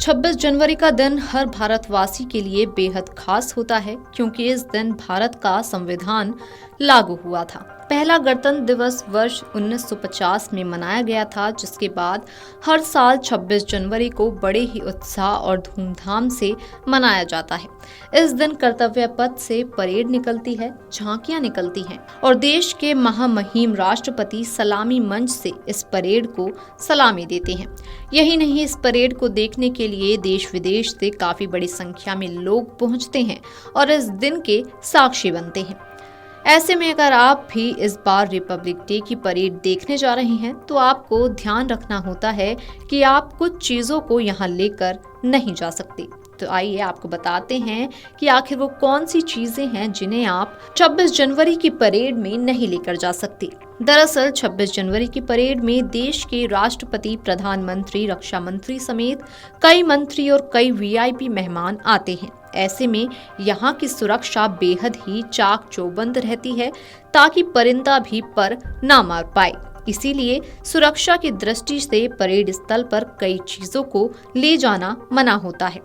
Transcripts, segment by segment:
26 जनवरी का दिन हर भारतवासी के लिए बेहद खास होता है क्योंकि इस दिन भारत का संविधान लागू हुआ था। पहला गणतंत्र दिवस वर्ष 1950 में मनाया गया था, जिसके बाद हर साल 26 जनवरी को बड़े ही उत्साह और धूमधाम से मनाया जाता है। इस दिन कर्तव्य पथ से परेड निकलती है, झांकियां निकलती हैं और देश के महामहिम राष्ट्रपति सलामी मंच से इस परेड को सलामी देते हैं। यही नहीं, इस परेड को देखने के लिए देश विदेश से काफी बड़ी संख्या में लोग पहुंचते हैं और इस दिन के साक्षी बनते हैं। ऐसे में अगर आप भी इस बार रिपब्लिक डे की परेड देखने जा रहे हैं तो आपको ध्यान रखना होता है कि आप कुछ चीजों को यहाँ लेकर नहीं जा सकते। तो आइए आपको बताते हैं कि आखिर वो कौन सी चीजें हैं जिन्हें आप 26 जनवरी की परेड में नहीं लेकर जा सकते। दरअसल 26 जनवरी की परेड में देश के राष्ट्रपति, प्रधानमंत्री, रक्षा मंत्री समेत कई मंत्री और कई वीआईपी मेहमान आते हैं। ऐसे में यहाँ की सुरक्षा बेहद ही चाक चौबंद रहती है ताकि परिंदा भी पर ना मार पाए। इसीलिए सुरक्षा की दृष्टि से परेड स्थल पर कई चीजों को ले जाना मना होता है।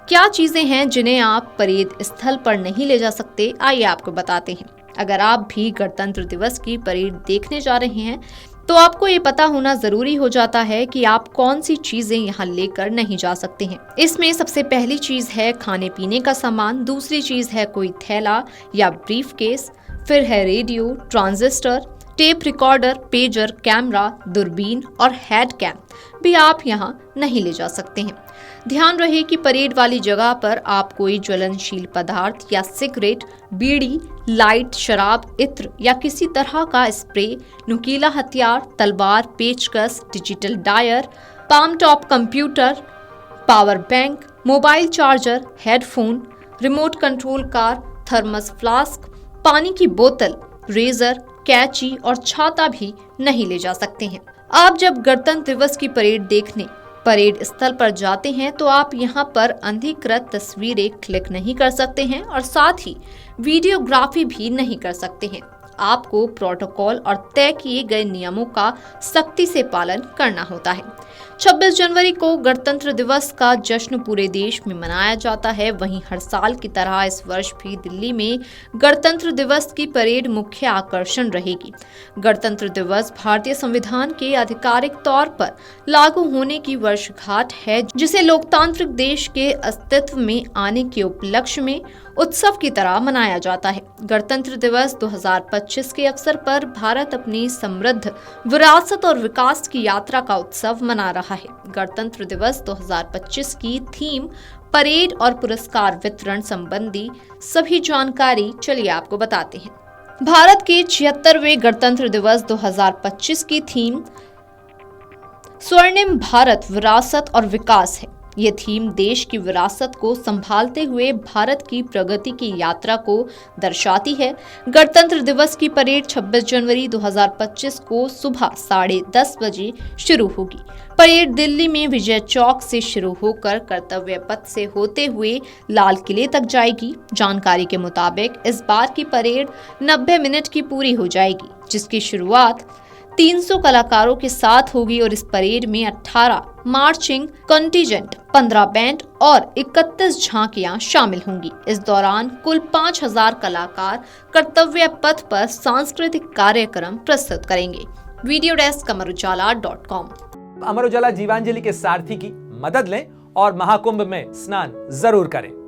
क्या चीजें हैं जिन्हें आप परेड स्थल पर नहीं ले जा सकते, आइए आपको बताते हैं। अगर आप भी गणतंत्र दिवस की परेड देखने जा रहे हैं तो आपको ये पता होना जरूरी हो जाता है कि आप कौन सी चीजें यहाँ लेकर नहीं जा सकते हैं। इसमें सबसे पहली चीज है खाने पीने का सामान, दूसरी चीज है कोई थैला या ब्रीफकेस, फिर है radio, transistor, tape recorder, pager, camera, दूरबीन और हेड कैम भी आप यहाँ नहीं ले जा सकते हैं। ध्यान रहे कि परेड वाली जगह पर आप कोई ज्वलनशील पदार्थ या सिगरेट, बीड़ी, लाइट, शराब, इत्र या किसी तरह का स्प्रे, नुकीला हथियार, तलवार, पेचकस, digital diary, palm top computer, power bank, mobile charger, headphone, remote control car, thermos flask, पानी की बोतल, रेजर, कैंची और छाता भी नहीं ले जा सकते हैं। आप जब गणतंत्र दिवस की परेड देखने परेड स्थल पर जाते हैं तो आप यहाँ पर अनधिकृत तस्वीरें क्लिक नहीं कर सकते हैं और साथ ही वीडियोग्राफी भी नहीं कर सकते हैं। आपको प्रोटोकॉल और तय किए गए नियमों का सख्ती से पालन करना होता है। 26 जनवरी को गणतंत्र दिवस का जश्न पूरे देश में मनाया जाता है। वहीं हर साल की तरह इस वर्ष भी दिल्ली में गणतंत्र दिवस की परेड मुख्य आकर्षण रहेगी। गणतंत्र दिवस भारतीय संविधान के आधिकारिक तौर पर लागू होने की वर्षगांठ है, जिसे लोकतांत्रिक देश के अस्तित्व में आने के उपलक्ष्य में उत्सव की तरह मनाया जाता है। गणतंत्र दिवस 2025 के अवसर पर भारत अपनी समृद्ध विरासत और विकास की यात्रा का उत्सव मना रहा है। गणतंत्र दिवस 2025 की थीम, परेड और पुरस्कार वितरण संबंधी सभी जानकारी चलिए आपको बताते हैं। भारत के 76वें गणतंत्र दिवस 2025 की थीम स्वर्णिम भारत, विरासत और विकास है। ये थीम देश की विरासत को संभालते हुए भारत की प्रगति की यात्रा को दर्शाती है। गणतंत्र दिवस की परेड 26 जनवरी 2025 को सुबह 10:30 बजे शुरू होगी। परेड दिल्ली में विजय चौक से शुरू होकर कर्तव्य पथ से होते हुए लाल किले तक जाएगी। जानकारी के मुताबिक इस बार की परेड 90 मिनट की पूरी हो जाएगी, जिसकी शुरुआत 300 कलाकारों के साथ होगी और इस परेड में 18 मार्चिंग कंटिजेंट, 15 बैंड और 31 झांकियां शामिल होंगी। इस दौरान कुल 5000 कलाकार कर्तव्य पथ पर सांस्कृतिक कार्यक्रम प्रस्तुत करेंगे। Video desk अमरउजाला.com। अमर उजाला जीवांजलि के सारथी की मदद लें और महाकुंभ में स्नान जरूर करें।